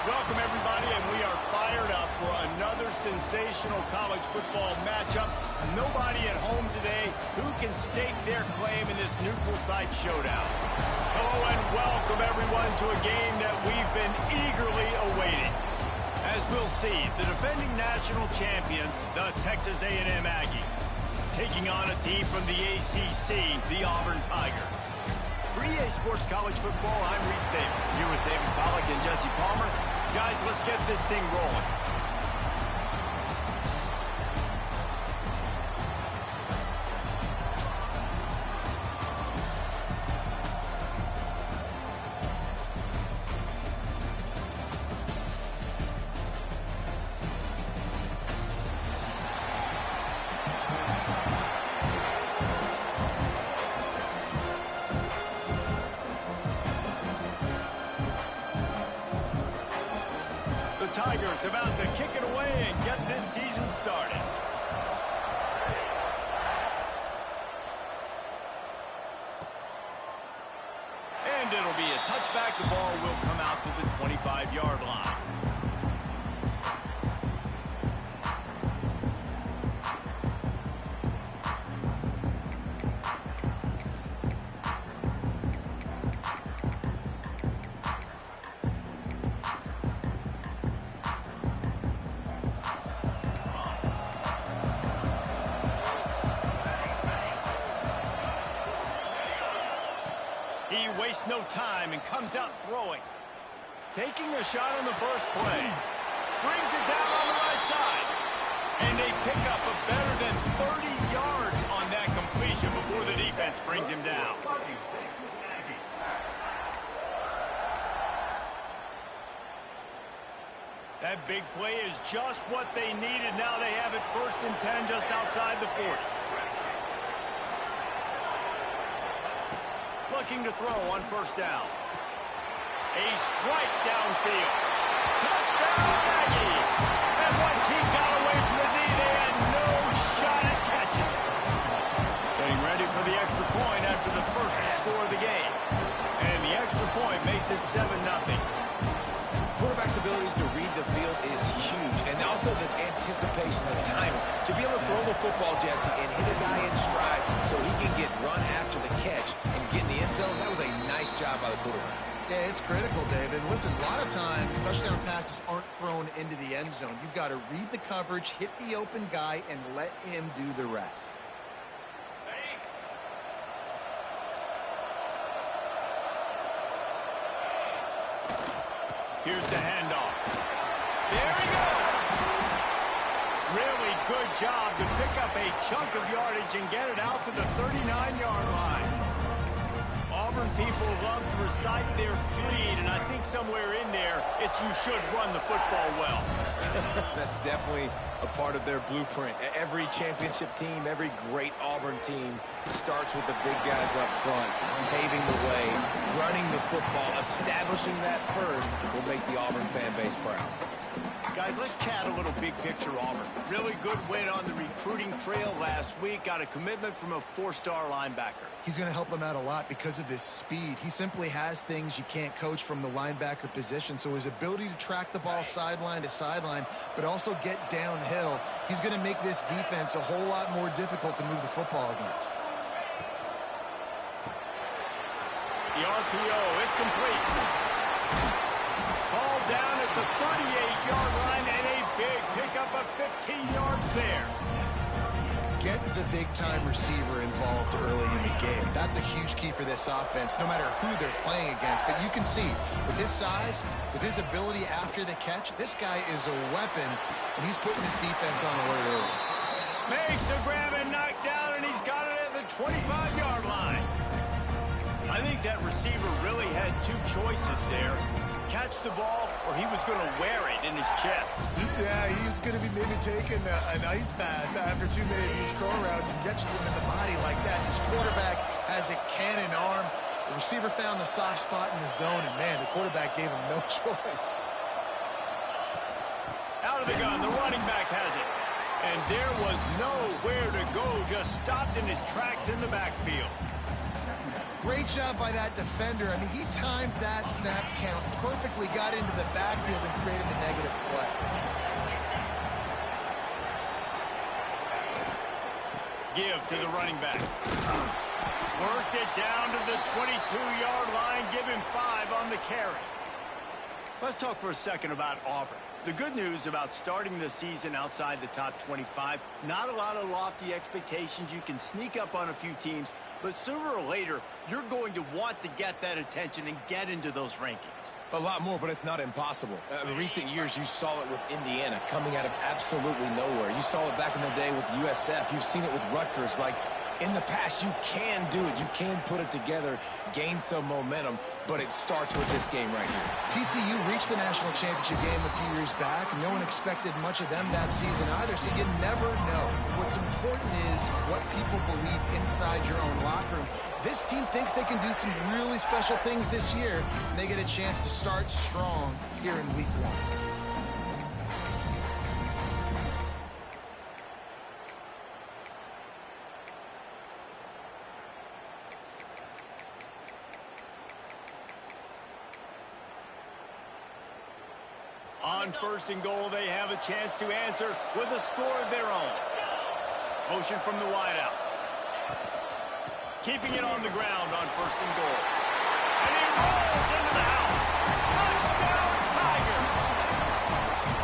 Welcome, everybody, and we are fired up for another sensational college football matchup. Nobody at home today who can stake their claim in this neutral site showdown. Hello and welcome, everyone, to a game that we've been eagerly awaiting. As we'll see, the defending national champions, the Texas A&M Aggies, taking on a team from the ACC, the Auburn Tigers. For EA Sports College Football, I'm Reese Davis, here with David Pollack and Jesse Palmer. Guys, let's get this thing rolling. Tigers about to kick it away and get this season started. And it'll be a touchback. The ball will come out to the 25-yard line. He wastes no time and comes out throwing. Taking a shot on the first play. Brings it down on the right side. And they pick up a better than 30 yards on that completion before the defense brings him down. That big play is just what they needed. Now they have it 1st and 10 just outside the 40. Looking to throw on first down. A strike downfield. Touchdown, Aggies! And once he got away from the knee, they had no shot at catching it. Getting ready for the extra point after the first score of the game. And the extra point makes it 7-0. Quarterback's abilities to read the field is huge, and also the anticipation, the timing. To be able to throw the football, Jesse, and hit a guy in stride so he can get run after the catch and get in the end zone, that was a nice job by the quarterback. Yeah, it's critical, David. Listen, a lot of times touchdown passes aren't thrown into the end zone. You've got to read the coverage, hit the open guy, and let him do the rest. Here's the handoff. There he goes. Really good job to pick up a chunk of yardage and get it out to the 39-yard line. Auburn people love to recite their creed, and I think somewhere in there, it's you should run the football well. That's definitely a part of their blueprint. Every championship team, every great Auburn team starts with the big guys up front, paving the way, running the football, establishing that first will make the Auburn fan base proud. Guys, let's chat a little big picture Auburn. Really good win on the recruiting trail last week. Got a commitment from a 4-star linebacker. He's going to help them out a lot because of his speed. He simply has things you can't coach from the linebacker position. So his ability to track the ball sideline to sideline, but also get downhill, he's going to make this defense a whole lot more difficult to move the football against. The RPO, it's complete. Ball down at the 38-yard line, and a big pickup of 15 yards there. Get the big-time receiver involved early in the game. That's a huge key for this offense, no matter who they're playing against. But you can see, with his size, with his ability after the catch, this guy is a weapon, and he's putting this defense on alert early. Makes the grab and knock down, and he's got it at the 25-yard line. I think that receiver really had two choices there. Catch the ball, or he was going to wear it in his chest. Yeah, he's going to be maybe taking an ice bath after too many of these curl routes and catches them in the body like that. His quarterback has a cannon arm. The receiver found the soft spot in the zone, and, man, the quarterback gave him no choice. Out of the gun, the running back has it. And there was nowhere to go, just stopped in his tracks in the backfield. Great job by that defender. I mean, he timed that snap count perfectly, got into the backfield and created the negative play. Give to the running back. Worked it down to the 22-yard line. Give him 5 on the carry. Let's talk for a second about Auburn. The good news about starting the season outside the top 25, not a lot of lofty expectations. You can sneak up on a few teams, but sooner or later, you're going to want to get that attention and get into those rankings. A lot more, but it's not impossible. In recent years, you saw it with Indiana coming out of absolutely nowhere. You saw it back in the day with USF. You've seen it with Rutgers. Like, in the past, you can do it. You can put it together, gain some momentum, but it starts with this game right here. TCU reached the national championship game a few years back. No one expected much of them that season either, so you never know. What's important is what people believe inside your own locker room. This team thinks they can do some really special things this year, and they get a chance to start strong here in week 1. On first and goal, they have a chance to answer with a score of their own. Motion from the wideout. Keeping it on the ground on first and goal. And he rolls into the house. Touchdown, Tiger.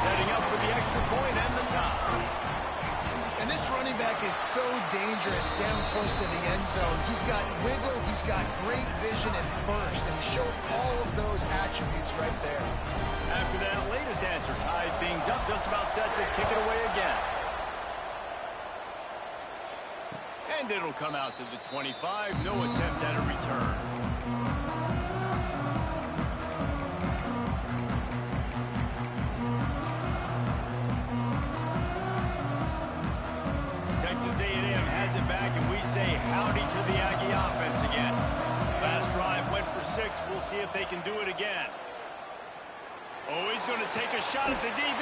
Setting up for the extra point and the tie. And this running back is so dangerous down close to the end zone. He's got wiggle, he's got great vision and burst, and he showed all of those attributes right there. After that latest answer tied things up, just about set to kick it away again. And it'll come out to the 25. No attempt at a return. Texas A&M has it back, and we say howdy to the Aggie offense again. Last drive went for 6. We'll see if they can do it again. Oh, he's going to take a shot at the DB.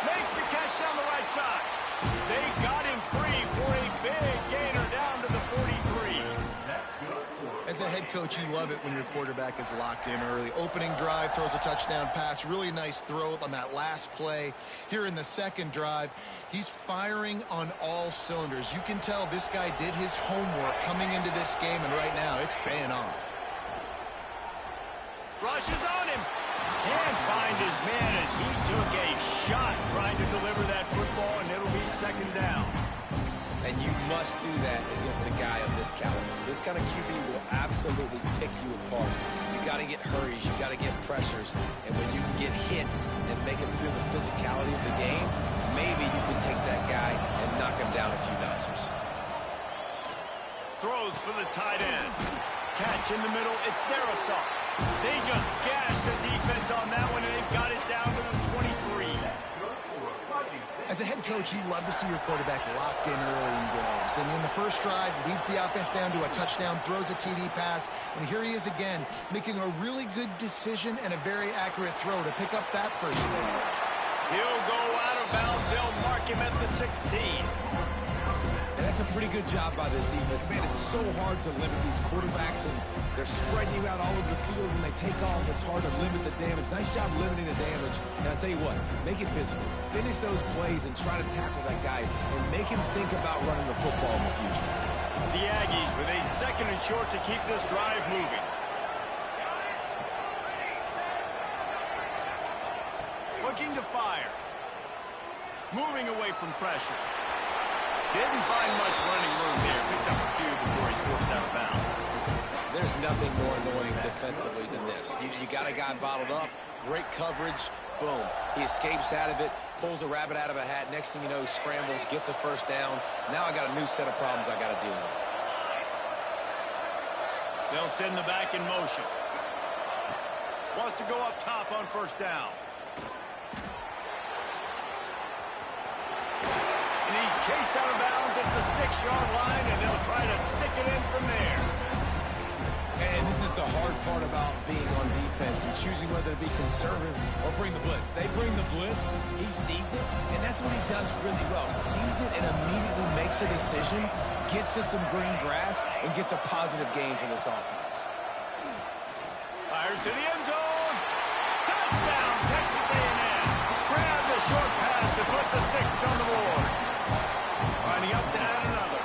Makes the catch down the right side. They got him free for a big gainer down to the 43. As a head coach, you love it when your quarterback is locked in early. Opening drive, throws a touchdown pass. Really nice throw on that last play. Here in the second drive, he's firing on all cylinders. You can tell this guy did his homework coming into this game, and right now it's paying off. Rushes on him. Can't find his man as he took a shot trying to deliver that football, and it'll be second down. And you must do that against a guy of this caliber. This kind of QB will absolutely pick you apart. You got to get hurries, you got to get pressures, and when you can get hits and make him feel the physicality of the game, maybe you can take that guy and knock him down a few notches. Throws for the tight end. Catch in the middle. It's Darisaw. They just gashed the defense on that one, and they've got it down to the 23. As a head coach, you love to see your quarterback locked in early in games. And in the first drive, leads the offense down to a touchdown, throws a TD pass, and here he is again, making a really good decision and a very accurate throw to pick up that first down. He'll go out of bounds. They'll mark him at the 16. And that's a pretty good job by this defense. Man, it's so hard to limit these quarterbacks, and they're spreading you out all over the field. When they take off, it's hard to limit the damage. Nice job limiting the damage. And I'll tell you what, make it physical. Finish those plays and try to tackle that guy and make him think about running the football in the future. The Aggies with a second and short to keep this drive moving. Looking to fire. Moving away from pressure. Didn't find much running room there. Picks up a few before he's forced out of bounds. There's nothing more annoying defensively than this. You got a guy bottled up, great coverage, boom. He escapes out of it, pulls a rabbit out of a hat. Next thing you know, he scrambles, gets a first down. Now I got a new set of problems I got to deal with. They'll send the back in motion. Wants to go up top on first down. And he's chased out of bounds at the 6-yard line, and they'll try to stick it in from there. And this is the hard part about being on defense and choosing whether to be conservative or bring the blitz. They bring the blitz, he sees it, and that's what he does really well. Sees it and immediately makes a decision, gets to some green grass, and gets a positive gain for this offense. Fires to the end zone. Touchdown, Texas A&M. Grab the short pass to put the 6 on the board. Lining up to add another.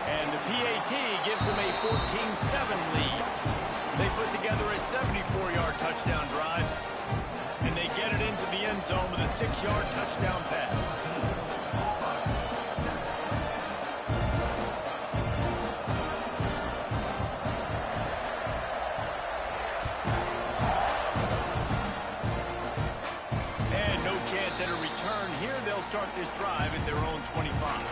And the PAT gives them a 14-7 lead. They put together a 74-yard touchdown drive, and they get it into the end zone with a 6-yard touchdown pass. And no chance at a return here. They'll start this drive at their own 25.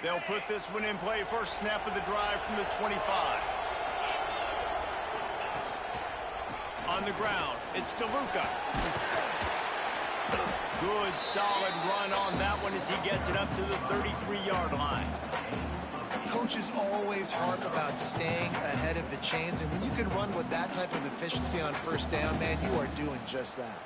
They'll put this one in play. First snap of the drive from the 25. On the ground, it's DeLuca. Good, solid run on that one as he gets it up to the 33-yard line. Coaches always harp about staying ahead of the chains, and when you can run with that type of efficiency on first down, man, you are doing just that.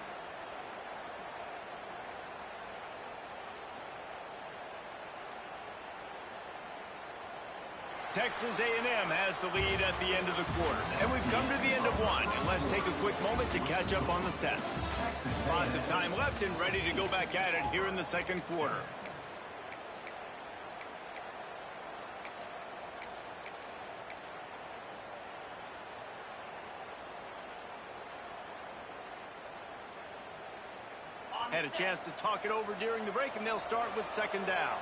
Texas A&M has the lead at the end of the quarter. And we've come to the end of one. And let's take a quick moment to catch up on the stats. Lots of time left and ready to go back at it here in the second quarter. Had a chance to talk it over during the break, and they'll start with second down.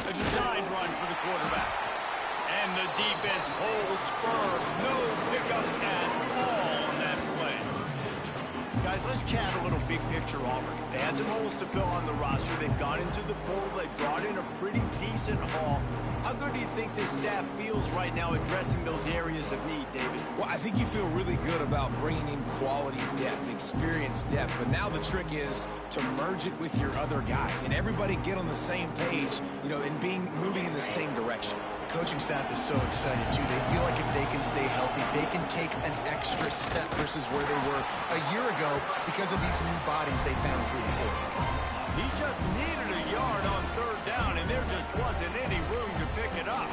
A designed run for the quarterback. And the defense holds firm. No pickup at all on that play. Guys, let's chat a little big picture Auburn. They had some holes to fill on the roster. They've got into the portal. They brought in a pretty decent haul. How good do you think this staff feels right now addressing those areas of need, David? Well, I think you feel really good about bringing in quality depth, experience depth. But now the trick is to merge it with your other guys and everybody get on the same page, you know, and moving in the same direction. The coaching staff is so excited, too. They feel like if they can stay healthy, they can take an extra step versus where they were a year ago because of these new bodies they found through the portal. He just needed a yard on third down, and there just wasn't any room to pick it up.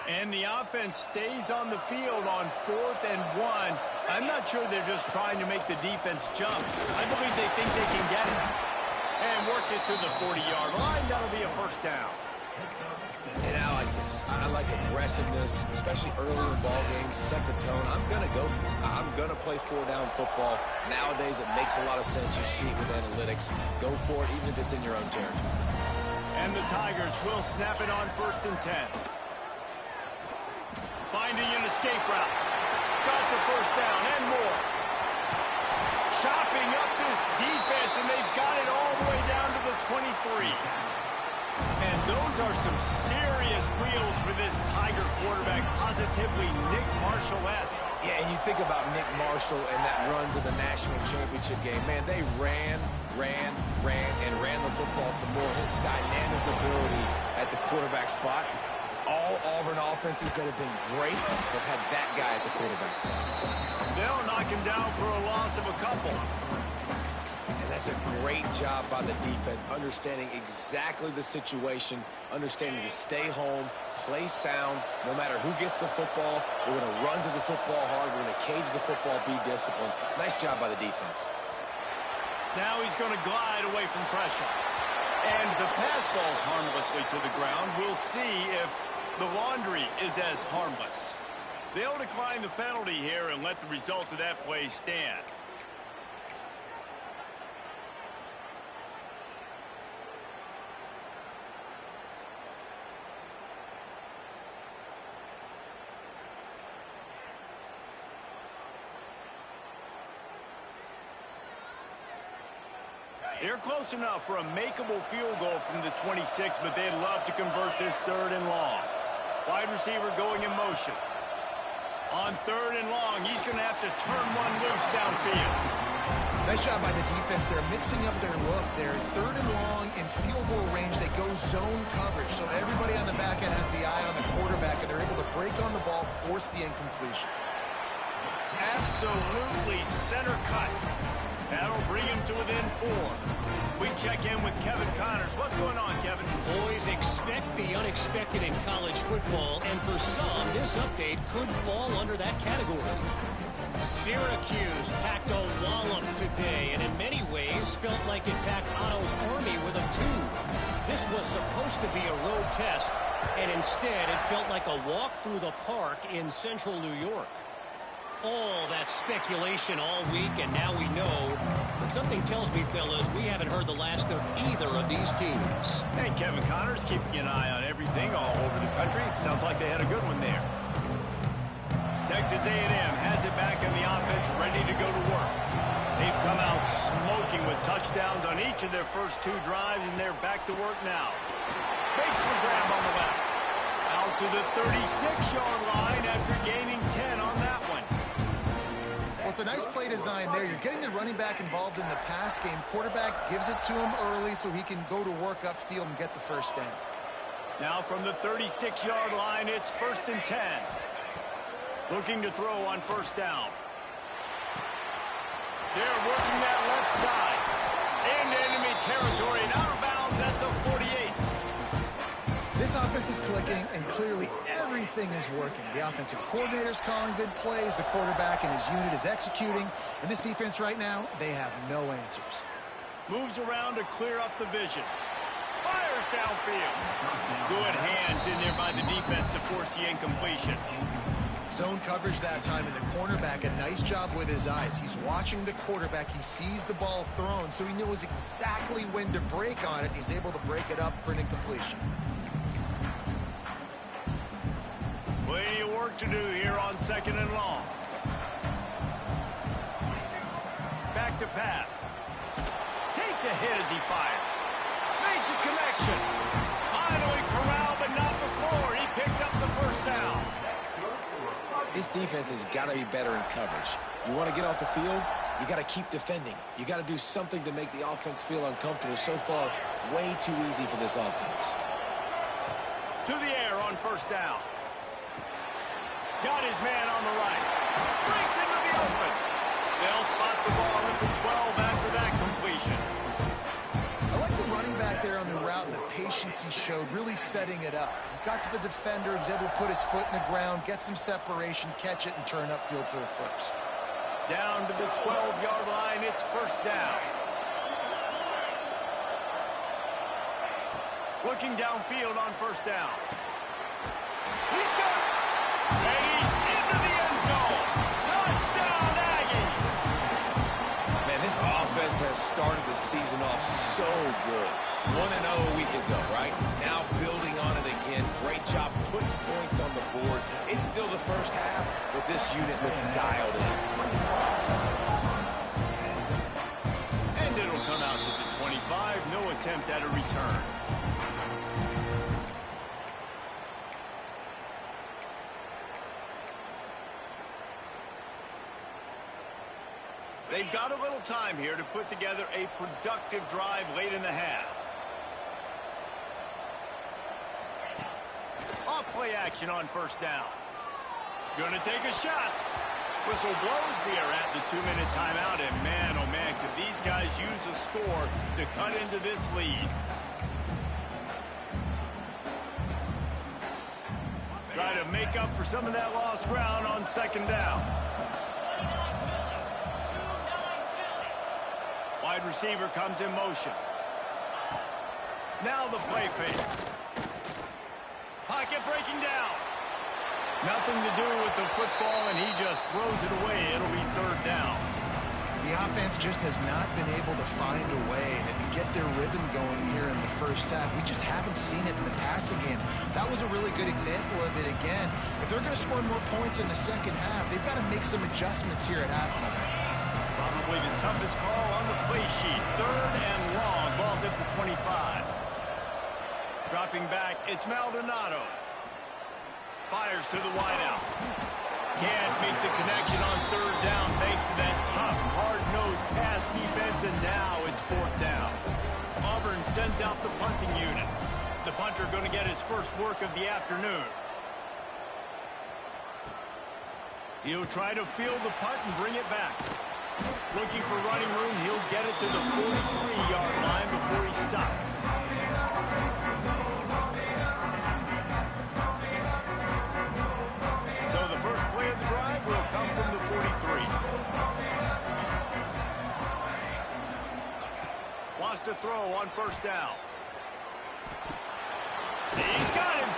And the offense stays on the field on 4th and 1. I'm not sure they're just trying to make the defense jump. I believe they think they can get it. And works it to the 40-yard line. That'll be a first down. And I like this. I like aggressiveness, especially early in ball games. Set the tone. I'm going to go for it. I'm going to play 4-down football. Nowadays, it makes a lot of sense. You see it with analytics. Go for it, even if it's in your own territory. And the Tigers will snap it on 1st and 10. Finding an escape route. Got the first down and more. Chopping up this defense, and they've got it all the way down to the 23. And those are some serious wheels for this Tiger quarterback. Positively Nick Marshall-esque. Yeah, and you think about Nick Marshall and that run to the national championship game. Man, they ran the football some more. His dynamic ability at the quarterback spot. All Auburn offenses that have been great have had that guy at the quarterback spot. They'll knock him down for a loss of a couple. And that's a great job by the defense, understanding exactly the situation, understanding to stay home, play sound, no matter who gets the football. We're going to run to the football hard. We're going to cage the football, be disciplined. Nice job by the defense. Now he's going to glide away from pressure. And the pass falls harmlessly to the ground. We'll see if the laundry is as harmless. They'll decline the penalty here and let the result of that play stand. They're close enough for a makeable field goal from the 26, but they'd love to convert this 3rd and long. Wide receiver going in motion. On 3rd and long, he's going to have to turn one loose downfield. Nice job by the defense. They're mixing up their look. They're 3rd and long in field goal range. They go zone coverage, so everybody on the back end has the eye on the quarterback, and they're able to break on the ball, force the incompletion. Absolutely center cut. That'll bring him to within 4. We check in with Kevin Connors. What's going on, Kevin? Boys, expect the unexpected in college football, and for some, this update could fall under that category. Syracuse packed a wallop today, and in many ways felt like it packed Otto's Army with them too. This was supposed to be a road test, and instead it felt like a walk through the park in central New York. All that speculation all week, and now we know. But something tells me, fellas, we haven't heard the last of either of these teams. Hey, Kevin Connors keeping an eye on everything all over the country. Sounds like they had a good one there. Texas A&M has it back in the offense, ready to go to work. They've come out smoking with touchdowns on each of their first 2 drives, and they're back to work now. Makes the grab on the left. Out to the 36-yard line after gaining 10 on that one. Well, it's a nice play design there. You're getting the running back involved in the pass game. Quarterback gives it to him early so he can go to work upfield and get the first down. Now from the 36-yard line, it's 1st and 10. Looking to throw on 1st down. They're working that left side. Into enemy territory and out of bounds at the 48. This offense is clicking, and clearly everything is working. The offensive coordinator's calling good plays. The quarterback and his unit is executing. And this defense right now, they have no answers. Moves around to clear up the vision. Fires downfield. Good hands in there by the defense to force the incompletion. Zone coverage that time, and the cornerback, a nice job with his eyes. He's watching the quarterback. He sees the ball thrown, so he knows exactly when to break on it. He's able to break it up for an incompletion. Plenty of work to do here on 2nd and long. Back to pass. Takes a hit as he fires. Makes a connection. Finally corralled, but not before. He picks up the first down. This defense has got to be better in coverage. You want to get off the field, you got to keep defending. You got to do something to make the offense feel uncomfortable. So far, way too easy for this offense. To the air on 1st down. Got his man on the right. Breaks into the open. They'll spot the ball at the 12 after that completion. I like the running back there on the route and the patience he showed, really setting it up. He got to the defender, was able to put his foot in the ground, get some separation, catch it, and turn upfield for the first. Down to the 12-yard line, it's 1st down. Looking downfield on 1st down. He's got it. And he's into the end zone. Touchdown, Aggie. Man, this offense has started the season off so good. 1-0 a week ago, right? Now building on it again. Great job putting points on the board. It's still the first half, but this unit looks dialed in. And it'll come out to the 25. No attempt at a return. They've got a little time here to put together a productive drive late in the half. Off play action on 1st down. Gonna take a shot. Whistle blows. We are at the 2-minute timeout, and man, oh man, could these guys use a score to cut into this lead. Try to make up for some of that lost ground on 2nd down. Wide receiver comes in motion. Now the play fake. Pocket breaking down. Nothing to do with the football, and he just throws it away. It'll be 3rd down. The offense just has not been able to find a way to get their rhythm going here in the first half. We just haven't seen it in the passing game. That was a really good example of it again. If they're going to score more points in the second half, they've got to make some adjustments here at halftime. Probably the toughest call on the play sheet. 3rd and long. Ball's at the 25. Dropping back, it's Maldonado. Fires to the wideout. Can't make the connection on 3rd down thanks to that tough, hard-nosed pass defense, and now it's 4th down. Auburn sends out the punting unit. The punter going to get his first work of the afternoon. He'll try to field the punt and bring it back. Looking for running room, he'll get it to the 43-yard line before he stops. So the first play of the drive will come from the 43. Wants to throw on 1st down. He's got him.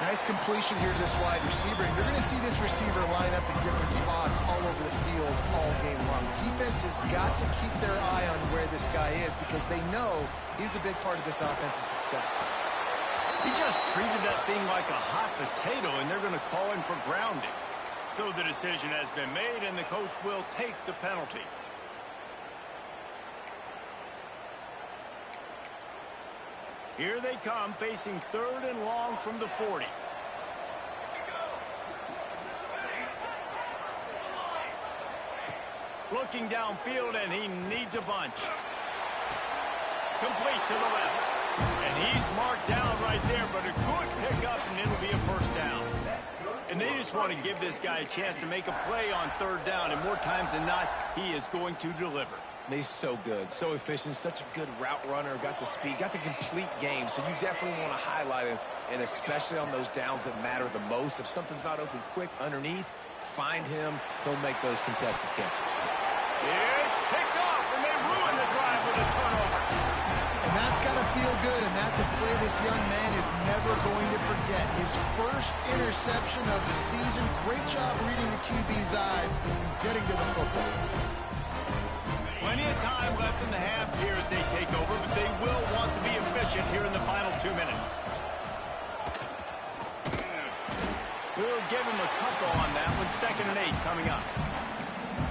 Nice completion here to this wide receiver. And you're going to see this receiver line up in different spots all over the field all game long. Defense has got to keep their eye on where this guy is because they know he's a big part of this offense's success. He just treated that thing like a hot potato, and they're going to call him for grounding. So the decision has been made, and the coach will take the penalty. Here they come, facing 3rd and long from the 40. Looking downfield, and he needs a bunch. Complete to the left. And he's marked down right there, but a good pickup, and it'll be a 1st down. And they just want to give this guy a chance to make a play on 3rd down, and more times than not, he is going to deliver. He's so good, so efficient, such a good route runner, got the speed, got the complete game, so you definitely want to highlight him, and especially on those downs that matter the most. If something's not open quick underneath, find him, he'll make those contested catches. It's picked off, and they ruin the drive with a turnover. And And that's got to feel good, and that's a play this young man is never going to forget. His first interception of the season. Great job reading the QB's eyes, getting to the football. Plenty of time left in the half here as they take over, but they will want to be efficient here in the final 2 minutes. We'll give him a couple on that one. 2nd and 8 coming up.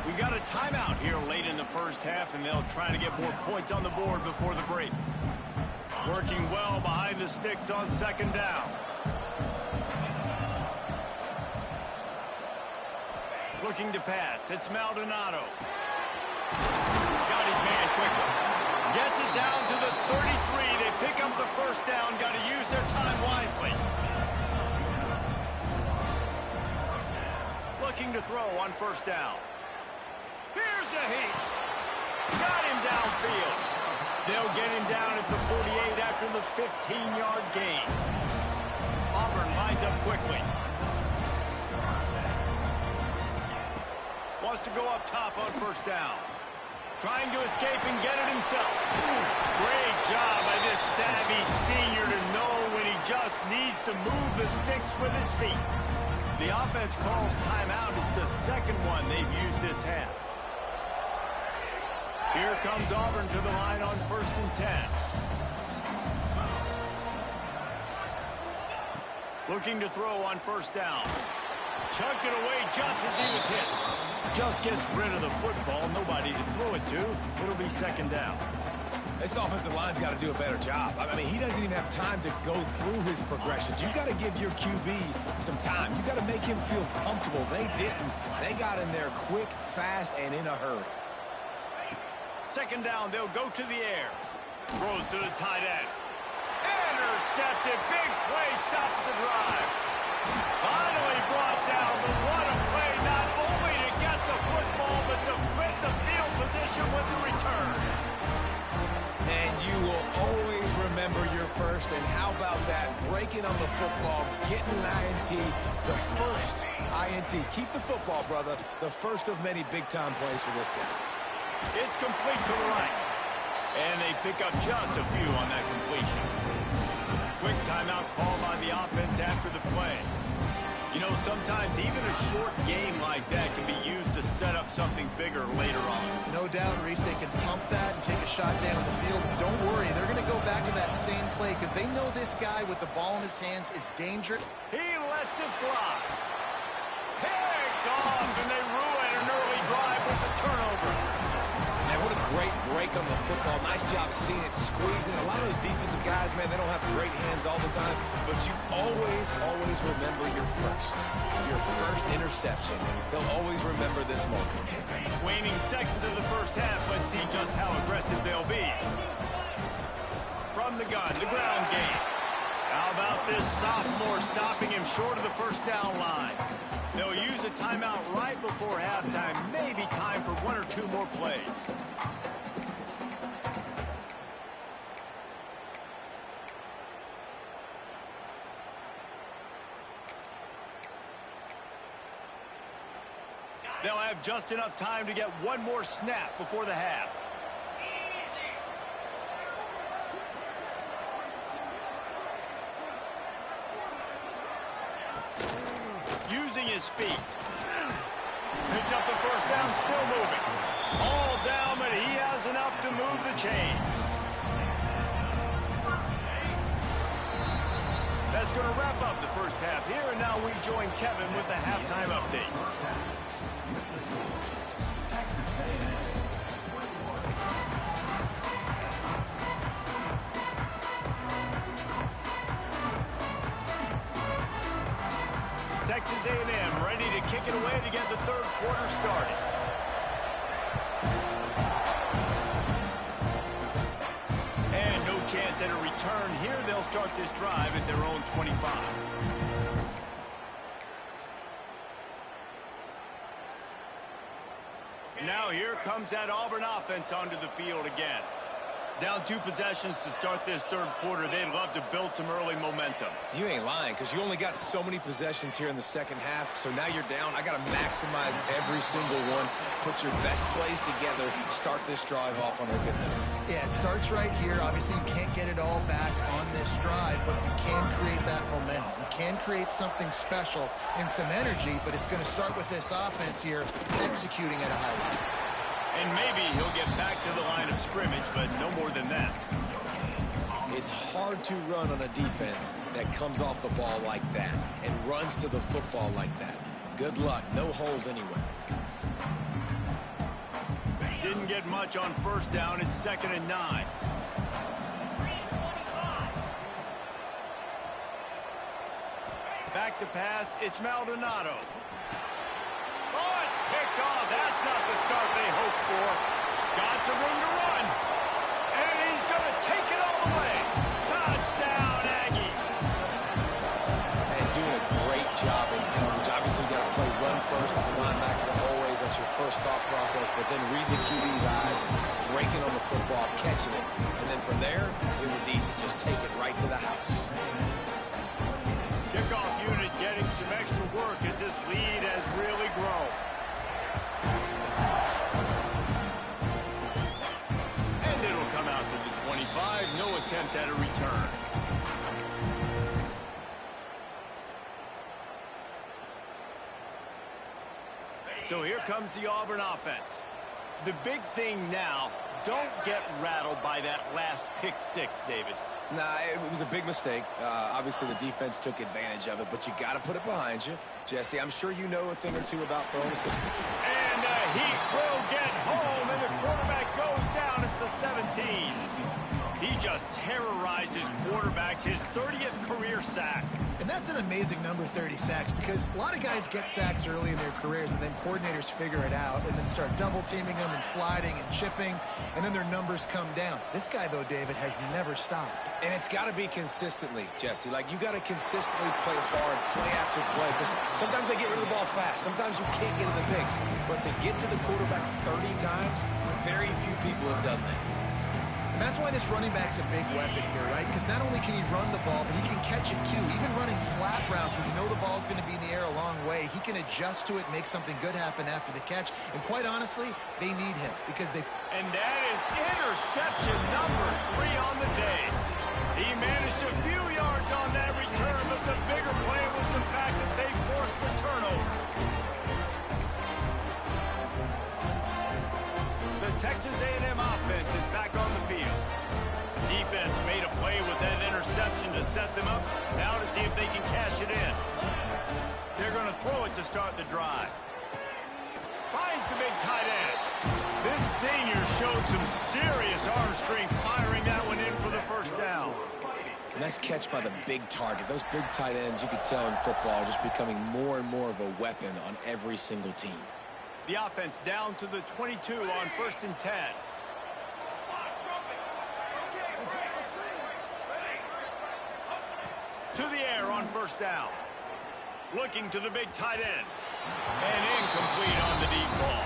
We got a timeout here late in the first half, and they'll try to get more points on the board before the break. Working well behind the sticks on 2nd down. Looking to pass. It's Maldonado. Got his man quickly. Gets it down to the 33. They pick up the first down. Got to use their time wisely. Looking to throw on 1st down. Here's a heat. Got him downfield. They'll get him down at the 48 after the 15-yard gain. Auburn lines up quickly. Wants to go up top on 1st down. Trying to escape and get it himself. Great job by this savvy senior to know when he just needs to move the sticks with his feet. The offense calls timeout. It's the 2nd one they've used this half. Here comes Auburn to the line on 1st and 10. Looking to throw on 1st down. Chucked it away just as he was hit. Just gets rid of the football. Nobody to throw it to. It'll be 2nd down. This offensive line's got to do a better job. I mean, he doesn't even have time to go through his progressions. You've got to give your QB some time. You've got to make him feel comfortable. They didn't. They got in there quick, fast, and in a hurry. 2nd down, they'll go to the air. Throws to the tight end. Intercepted. Big play stops the drive. Finally brought down. But what a play, not only to get the football, but to fit the field position with the return. And you will always remember your first. And how about that? Breaking on the football, getting an INT, the first INT. Keep the football, brother. The first of many big-time plays for this guy. It's complete to the right. And they pick up just a few on that completion. Quick timeout call by the offense after the play. You know, sometimes even a short game like that can be used to set up something bigger later on. No doubt, Reese, they can pump that and take a shot down the field. Don't worry, they're going to go back to that same play because they know this guy with the ball in his hands is dangerous. He lets it fly. Picked off, and they ruin an early drive with the turnover. Man, what a great break on the football. Nice job seeing it squeezing. A lot of those defensive guys, man, they don't have great hands all the time, but you always remember your first interception. They'll always remember this moment. Waning seconds of the first half. Let's see just how aggressive they'll be. From the gun, the ground game. How about this sophomore stopping him short of the 1st down line? They'll use a timeout right before halftime. Maybe time for 1 or 2 more plays. They'll have just enough time to get 1 more snap before the half. Using his feet. Picks up the 1st down, still moving. All down, but he has enough to move the chains. That's going to wrap up the first half here, and now we join Kevin with the halftime update. Texas A&M ready to kick it away to get the 3rd quarter started. And no chance at a return here. They'll start this drive at their own 25. Now here comes that Auburn offense onto the field again. Down 2 possessions to start this third quarter. They'd love to build some early momentum. You ain't lying, because you only got so many possessions here in the second half, so now you're down. I got to maximize every single one, put your best plays together, start this drive off on a good note. Yeah, it starts right here. Obviously, you can't get it all back on this drive, but you can create that momentum. You can create something special and some energy, but it's going to start with this offense here executing at a high level. And maybe he'll get back to the line of scrimmage, but no more than that. It's hard to run on a defense that comes off the ball like that and runs to the football like that. Good luck. No holes anywhere. Didn't get much on first down. It's 2nd and 9. Back to pass. It's Maldonado. Oh, it's picked off. That's not the start they hoped for. Got some room to run. And he's going to take it all the way. Touchdown, Aggie. And doing a great job in coverage. Obviously, you got to play run first as a linebacker always. That's your first thought process. But then reading the QB's eyes, breaking on the football, catching it. And then from there, it was easy. Just take it right to the house. Kickoff unit getting some extra work as this lead has really grown. And it'll come out to the 25. No attempt at a return. So here comes the Auburn offense. The big thing now, don't get rattled by that last pick 6, David. Nah, it was a big mistake. Obviously, the defense took advantage of it, but you got to put it behind you. Jesse, I'm sure you know a thing or two about throwing a football. And the Heat will get home, and the quarterback goes down at the 17. He just terrorized his quarterbacks, his 30th career sack. And that's an amazing number, 30 sacks, because a lot of guys get sacks early in their careers, and then coordinators figure it out and then start double-teaming them and sliding and chipping, and then their numbers come down. This guy, though, David, has never stopped. And it's got to be consistently, Jesse. Like, you got to consistently play hard, play after play, because sometimes they get rid of the ball fast. Sometimes you can't get in the picks. But to get to the quarterback 30 times, very few people have done that. And that's why this running back's a big weapon here, right? Because not only can he run the ball, but he can catch it too. Even running flat routes when you know the ball's going to be in the air a long way, he can adjust to it, make something good happen after the catch. And quite honestly, they need him because they... And that is interception number 3 on the day. He managed a few yards on that return, but the bigger play was the fact that they forced the turnover. The Texas A&M offense is back on the field. Defense made a play with that interception to set them up. Now to see if they can cash it in. They're going to throw it to start the drive. Finds the big tight end. This senior showed some serious arm strength firing that one in for the first down. Nice catch by the big target. Those big tight ends, you could tell in football, just becoming more and more of a weapon on every single team. The offense down to the 22 on 1st and 10. To the air on 1st down. Looking to the big tight end. And incomplete on the deep ball.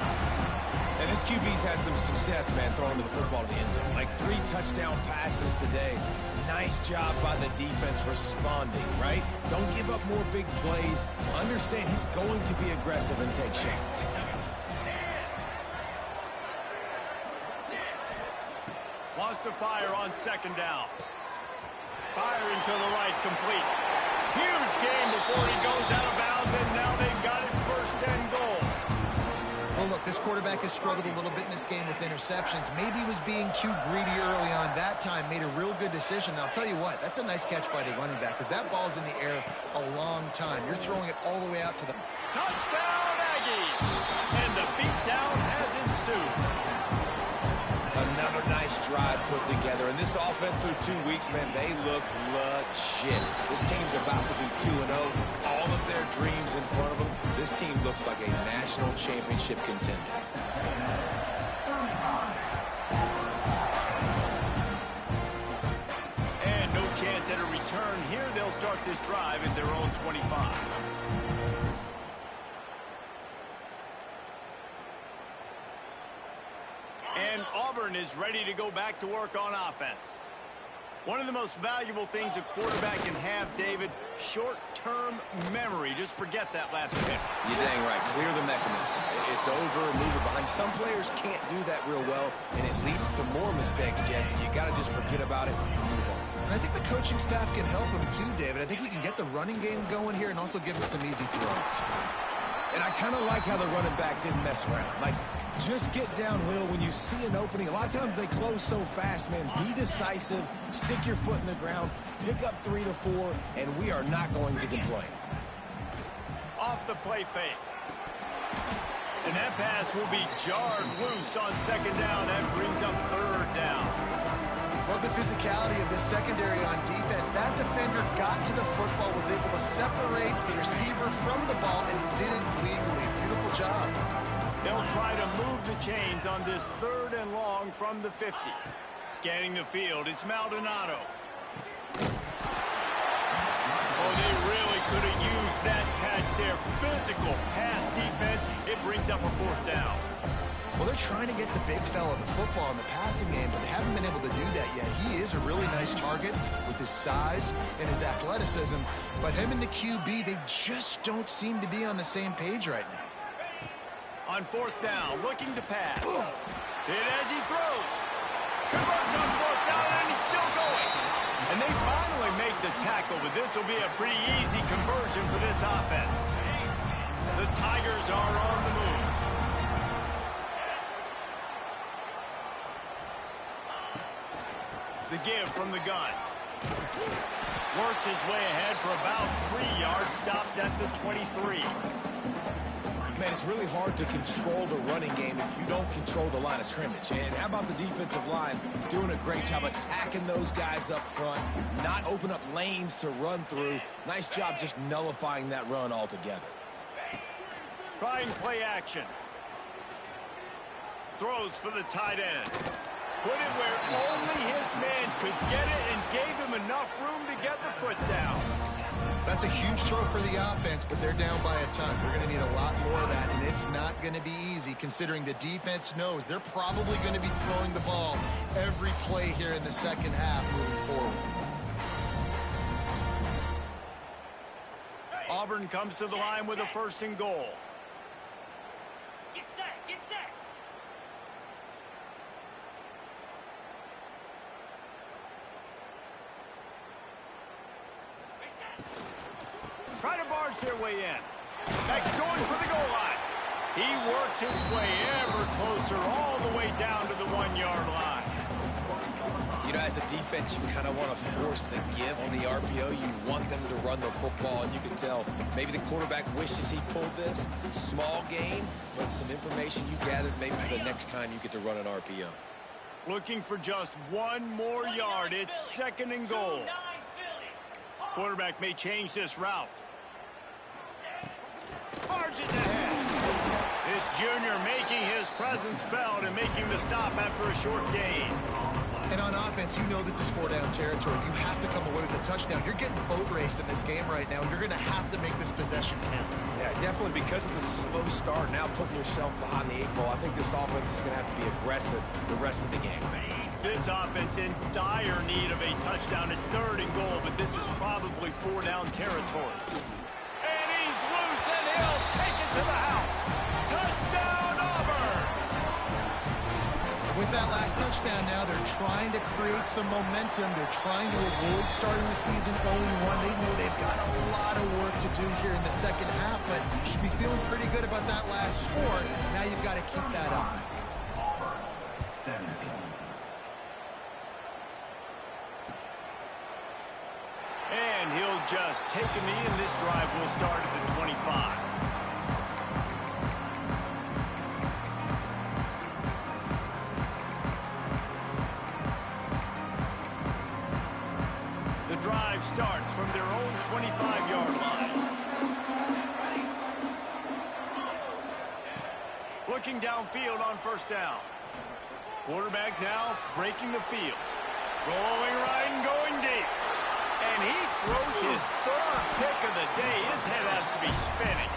And this QB's had some success, man, throwing to the football to the end zone. Like 3 touchdown passes today. Nice job by the defense responding, right? Don't give up more big plays. Understand he's going to be aggressive and take shots. Wants to fire on 2nd down. Firing to the right, complete. Huge game before he goes out of bounds, and now they've got it 1st and goal. Well, look, this quarterback has struggled a little bit in this game with interceptions. Maybe he was being too greedy early on that time, made a real good decision. And I'll tell you what, that's a nice catch by the running back because that ball's in the air a long time. You're throwing it all the way out to the... Touchdown, Aggies! And the beatdown has ensued. Another nice drive put together. And this offense through 2 weeks, man, they look legit. This team's about to be 2-0. All of their dreams in front of them. This team looks like a national championship contender. And no chance at a return here. They'll start this drive at their own 25. And Auburn is ready to go back to work on offense. One of the most valuable things a quarterback can have, David, short-term memory. Just forget that last pick. You're dang right. Clear the mechanism. It's over, move it behind. Some players can't do that real well, and it leads to more mistakes, Jesse. You got to just forget about it and move on. And I think the coaching staff can help him too, David. I think he can get the running game going here and also give him some easy throws. And I kind of like how the running back didn't mess around. Like, just get downhill when you see an opening. A lot of times they close so fast, man. Be decisive, stick your foot in the ground, pick up 3 to 4, and we are not going to complain. Off the play fake. And that pass will be jarred loose on second down. That brings up third down. Love the physicality of this secondary on defense. That defender got to the football, was able to separate the receiver from the ball, and did it legally. Beautiful job. They'll try to move the chains on this 3rd and long from the 50. Scanning the field, it's Maldonado. Oh, they really could have used that catch there. Physical pass defense. It brings up a 4th down. Well, they're trying to get the big fella the football in the passing game, but they haven't been able to do that yet. He is a really nice target with his size and his athleticism, but him and the QB, they just don't seem to be on the same page right now. On 4th down, looking to pass. Hit as he throws. Converts on 4th down, and he's still going. And they finally make the tackle, but this will be a pretty easy conversion for this offense. The Tigers are on the move. The give from the gun. Works his way ahead for about 3 yards, stopped at the 23. Man, it's really hard to control the running game if you don't control the line of scrimmage. And how about the defensive line doing a great job attacking those guys up front, not open up lanes to run through. Nice job just nullifying that run altogether. Trying play action. Throws for the tight end. Put it where only his man could get it and gave him enough room to get the foot down. That's a huge throw for the offense, but they're down by a ton. They're going to need a lot more of that, and it's not going to be easy considering the defense knows they're probably going to be throwing the ball every play here in the second half moving forward. Auburn comes to the line with a 1st and goal. Get set, get set. Try to barge their way in. Next, going for the goal line. He works his way ever closer all the way down to the 1-yard line. You know, as a defense, you kind of want to force the give on the RPO. You want them to run the football, and you can tell maybe the quarterback wishes he pulled this. Small gain, but some information you gathered maybe for the next time you get to run an RPO. Looking for just 1 more yard. It's 2nd and goal. Quarterback may change this route. Barges ahead. This junior making his presence felt and making the stop after a short gain. And on offense, you know this is 4-down territory. You have to come away with a touchdown. You're getting boat raced in this game right now, and you're going to have to make this possession count. Yeah, definitely because of the slow start, now putting yourself behind the 8 ball, I think this offense is going to have to be aggressive the rest of the game. This offense in dire need of a touchdown. It's 3rd and goal, but this is probably 4-down territory. And he's loose, and he'll take it to the house. Touchdown, Auburn! With that last touchdown now, they're trying to create some momentum. They're trying to avoid starting the season 0-1. They know they've got a lot of work to do here in the second half, but you should be feeling pretty good about that last score. Now you've got to keep that up. Auburn, 17. And he'll just take a knee, and this drive will start at the 25. The drive starts from their own 25-yard line. Looking downfield on 1st down. Quarterback now breaking the field. Rolling right and going deep. And he throws his 3rd pick of the day. His head has to be spinning.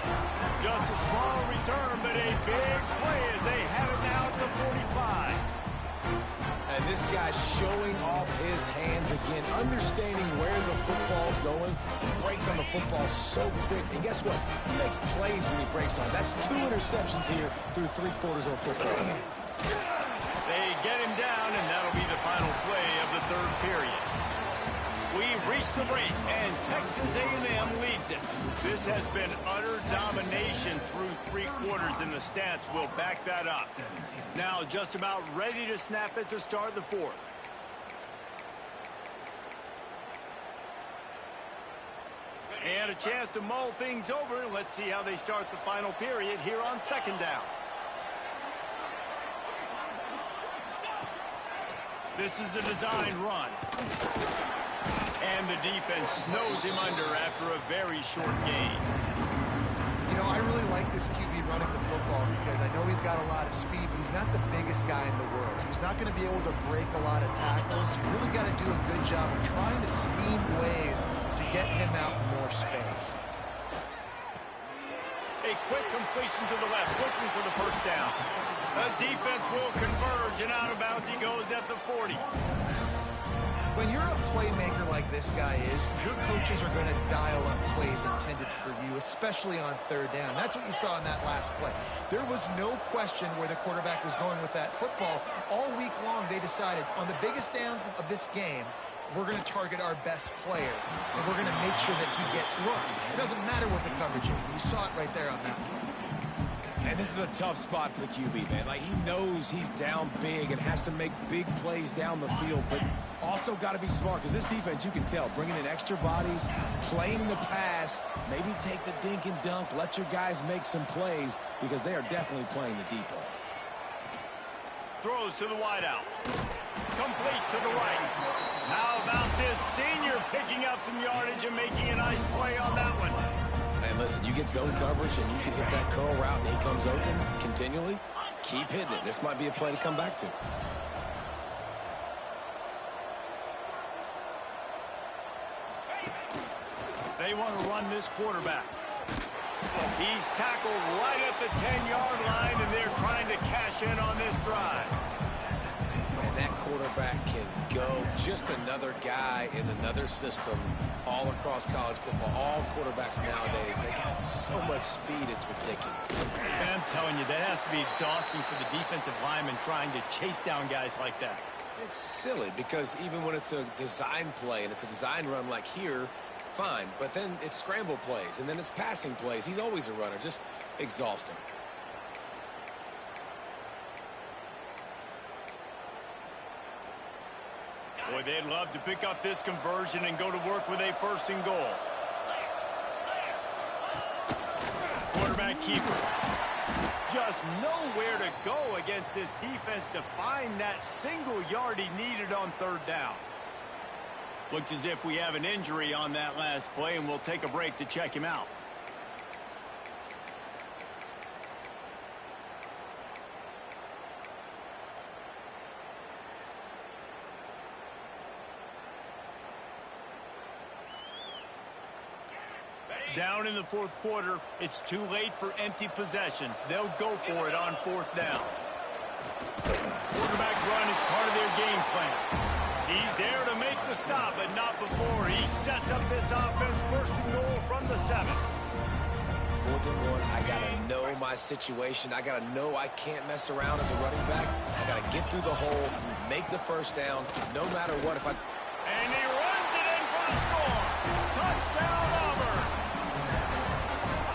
Just a small return, but a big play as they have it now at the 45. This guy's showing off his hands again, understanding where the football's going. He breaks on the football so quick. And guess what? He makes plays when he breaks on. That's 2 interceptions here through 3 quarters of football. They get him down, and that'll be the final play of the 3rd period. We've reached the break, and Texas A&M leads it. This has been utter domination through 3 quarters, and the stats will back that up. Now just about ready to snap it to start the 4th. And a chance to mull things over. Let's see how they start the final period here on 2nd down. This is a design run. And the defense snows him under after a very short gain. You know, I really like this QB running the football because I know he's got a lot of speed, but he's not the biggest guy in the world. So he's not going to be able to break a lot of tackles. You really got to do a good job of trying to scheme ways to get him out in more space. A quick completion to the left, looking for the 1st down. The defense will converge, and out of bounds he goes at the 40. When you're a playmaker like this guy is, your coaches are going to dial up plays intended for you, especially on 3rd down. That's what you saw in that last play. There was no question where the quarterback was going with that football. All week long, they decided on the biggest downs of this game, we're going to target our best player, and we're going to make sure that he gets looks. It doesn't matter what the coverage is, and you saw it right there on that one. And this is a tough spot for the QB, man. Like, he knows he's down big and has to make big plays down the field, but also got to be smart because this defense, you can tell, bringing in extra bodies, playing the pass, maybe take the dink and dunk, let your guys make some plays because they are definitely playing the deep ball. Throws to the wideout. Complete to the right. How about this senior picking up some yardage and making a nice play on that one? And listen, you get zone coverage and you can hit that curl route and he comes open continually. Keep hitting it. This might be a play to come back to. They want to run this quarterback. He's tackled right at the 10-yard line, and they're trying to cash in on this drive. And that quarterback can go. Just another guy in another system all across college football. All quarterbacks nowadays, they got so much speed, it's ridiculous. And I'm telling you, that has to be exhausting for the defensive lineman trying to chase down guys like that. It's silly because even when it's a design play and it's a design run like here, fine. But then it's scramble plays, and then it's passing plays. He's always a runner. Just exhausting. Boy, they'd love to pick up this conversion and go to work with a 1st and goal. Quarterback keeper. Just nowhere to go against this defense to find that single yard he needed on 3rd down. Looks as if we have an injury on that last play, and we'll take a break to check him out. Down in the 4th quarter, it's too late for empty possessions. They'll go for it on 4th down. Quarterback run is part of their game plan. He's there to make the stop, but not before he sets up this offense 1st and goal from the 7. 4th and 1, I got to know my situation. I got to know I can't mess around as a running back. I got to get through the hole, make the 1st down, no matter what. And he runs it in for the score. Touchdown, Auburn.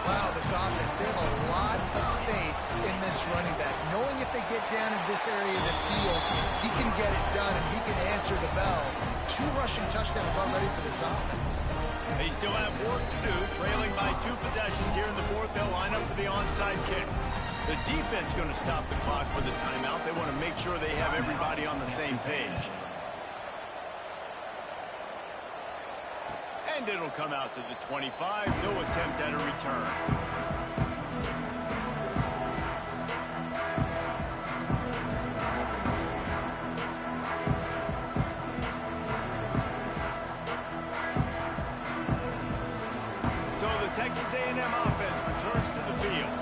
Wow, this offense, they have a lot of faith in this running back. Knowing if they get down in this area of the field, he can get it done and he can answer the bell. 2 rushing touchdowns already for this offense. They still have work to do, trailing by 2 possessions here in the 4th. They'll line up for the onside kick. The defense going to stop the clock with a timeout. They want to make sure they have everybody on the same page. And it'll come out to the 25. No attempt at a return. So the Texas A&M offense returns to the field.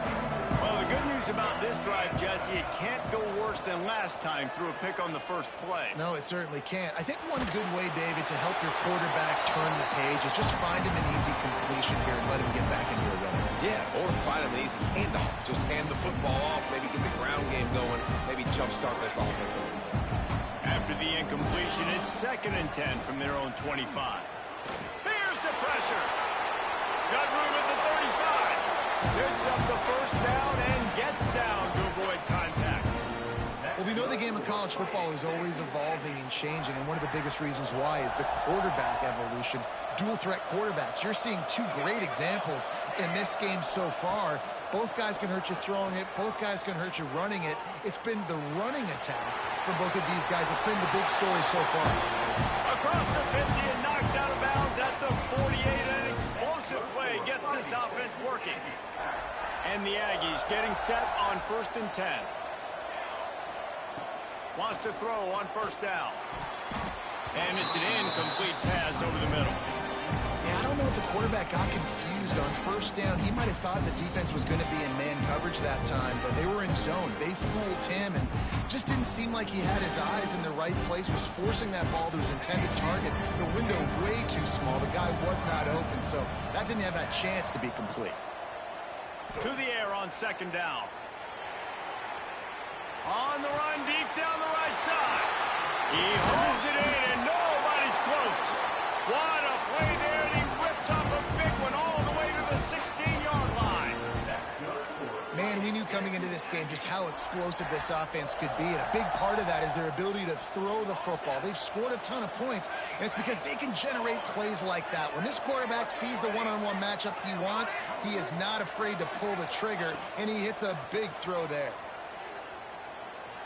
Well, the good news about this drive drive, Jesse. It can't go worse than last time through a pick on the first play. No, it certainly can't. I think one good way, David, to help your quarterback turn the page is just find him an easy completion here and let him get back into a run. Yeah, or find him an easy handoff. Just hand the football off, maybe get the ground game going, maybe jumpstart this offense a little bit. After the incompletion, it's 2nd and 10 from their own 25. Here's the pressure. Got room at the 35. Picks up the first down and gets down to avoid contact. Well, we know the game of college football is always evolving and changing, and one of the biggest reasons why is the quarterback evolution. Dual threat quarterbacks. You're seeing two great examples in this game so far. Both guys can hurt you throwing it. Both guys can hurt you running it. It's been the running attack for both of these guys that's been the big story so far. Across the 50 and knocked out of bounds at the 48. An explosive play gets this offense working. And the Aggies getting set on 1st and 10. Wants to throw on 1st down. And it's an incomplete pass over the middle. Yeah, I don't know if the quarterback got confused on 1st down. He might have thought the defense was going to be in man coverage that time, but they were in zone. They fooled him and just didn't seem like he had his eyes in the right place, was forcing that ball to his intended target. The window way too small. The guy was not open, so that didn't have that chance to be complete. To the air on 2nd down. On the run, deep down the right side. He holds it in, and nobody's close. What a play there, and he rips off a big one all the way to the 16-yard line. Man, we knew coming into this game just how explosive this offense could be, and a big part of that is their ability to throw the football. They've scored a ton of points, and it's because they can generate plays like that. When this quarterback sees the one-on-one matchup he wants, he is not afraid to pull the trigger, and he hits a big throw there.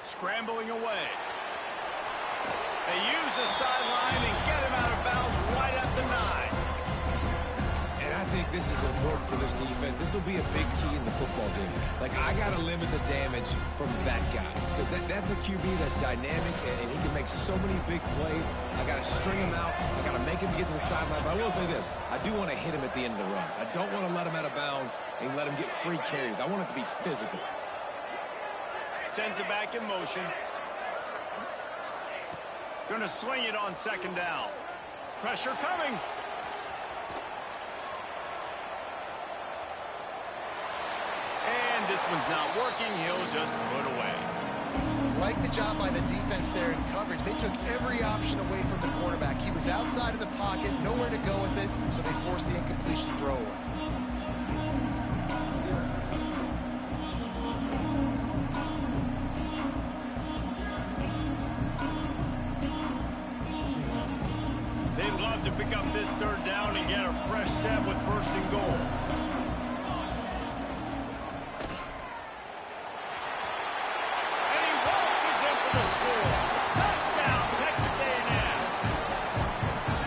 Scrambling away. They use the sideline and get him out of bounds right at the 9. And I think this is important for this defense. This will be a big key in the football game. Like, I got to limit the damage from that guy. Because that's a QB that's dynamic, and he can make so many big plays. I got to string him out. I got to make him get to the sideline. But I will say this. I do want to hit him at the end of the runs. I don't want to let him out of bounds and let him get free carries. I want it to be physical. Sends it back in motion. Going to swing it on 2nd down. Pressure coming. And this one's not working. He'll just throw it away. Like the job by the defense there in coverage. They took every option away from the quarterback. He was outside of the pocket, nowhere to go with it, so they forced the incompletion throw. They'd love to pick up this 3rd down and get a fresh set with 1st and goal. And he waltzes in for the score. Touchdown, Texas A&M.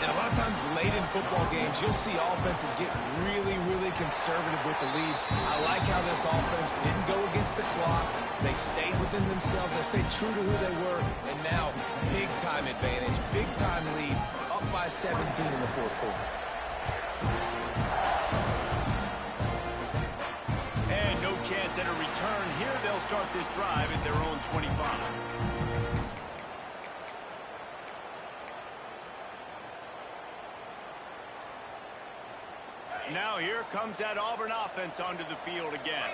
And a lot of times late in football games, you'll see offenses get really, really conservative with the lead. I like how this offense didn't go against the clock. They stayed within themselves. They stayed true to who they were. And now, big-time advantage, big-time lead, up by 17 in the 4th quarter. And no chance at a return here. They'll start this drive at their own 25. Now here comes that Auburn offense onto the field again.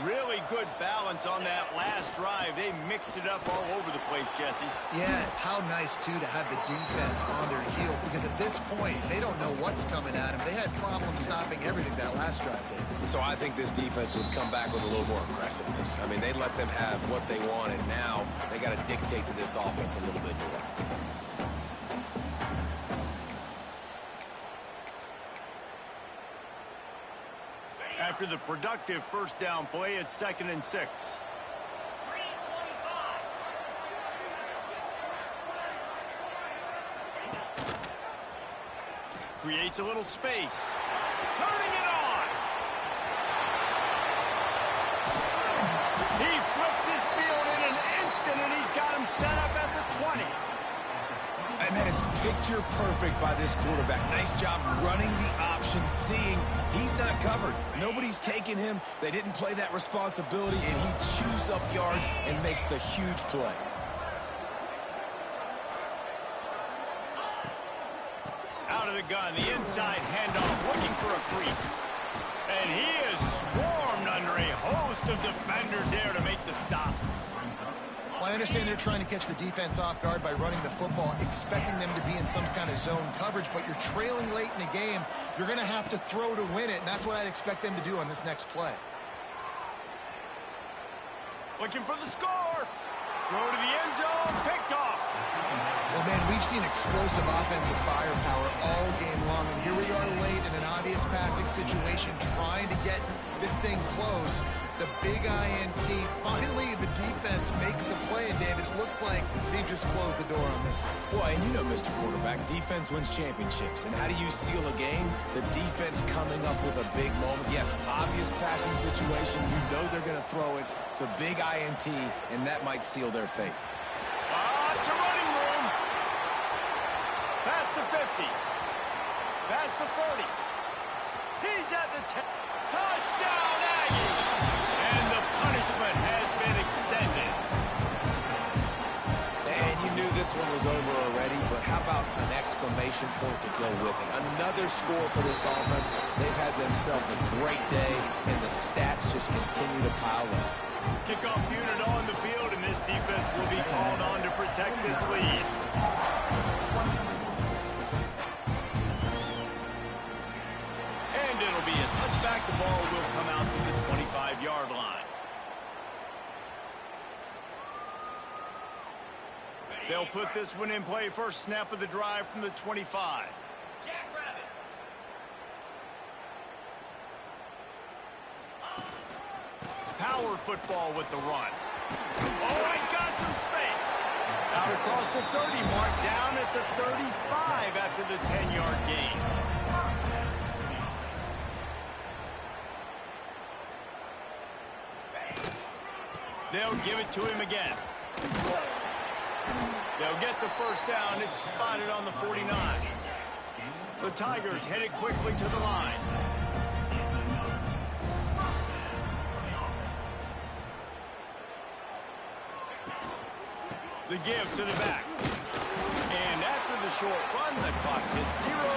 Really good balance on that last drive. They mixed it up all over the place, Jesse. Yeah, how nice, too, to have the defense on their heels, because at this point, they don't know what's coming at them. They had problems stopping everything that last drive did. So I think this defense would come back with a little more aggressiveness. I mean, they let them have what they want, and now they got to dictate to this offense a little bit more. After the productive 1st down play, it's 2nd and 6. Creates a little space. Turning it on. He flips his field in an instant, and he's got him set up at the 20. And that is picture perfect by this quarterback. Nice job running the option, seeing he's not covered. Nobody's taking him. They didn't play that responsibility, and he chews up yards and makes the huge play. Out of the gun, the inside handoff, looking for a crease. And he is swarmed under a host of defenders there to make the stop. Well, I understand they're trying to catch the defense off guard by running the football, expecting them to be in some kind of zone coverage, but you're trailing late in the game. You're going to have to throw to win it, and that's what I'd expect them to do on this next play. Looking for the score. Throw to the end zone, picked off. Well, man, we've seen explosive offensive firepower all game long, and here we are late in an obvious passing situation, trying to get this thing close. The big INT, finally the defense makes a play, and David, it looks like they just closed the door on this one. Boy, and you know, Mr. Quarterback, defense wins championships. And how do you seal a game? The defense coming up with a big moment. Yes, obvious passing situation. You know they're going to throw it. The big INT, and that might seal their fate. It's a running room. Pass to 50. Pass to 30. He's at the 10. Touchdown, Aggie. And the punishment has been extended. And you knew this one was over already, but how about an exclamation point to go with it? Another score for this offense. They've had themselves a great day, and the stats just continue to pile up. Kickoff unit on the field, and this defense will be called on to protect this lead. And it'll be a touchback. The ball will come out to the 25-yard line. They'll put this one in play. First snap of the drive from the 25. Power football with the run. Oh, he's got some space. Out across the 30 mark, down at the 35 after the 10-yard gain. They'll give it to him again. They'll get the first down. It's spotted on the 49. The Tigers headed quickly to the line. The give to the back. And after the short run, the clock hits 0.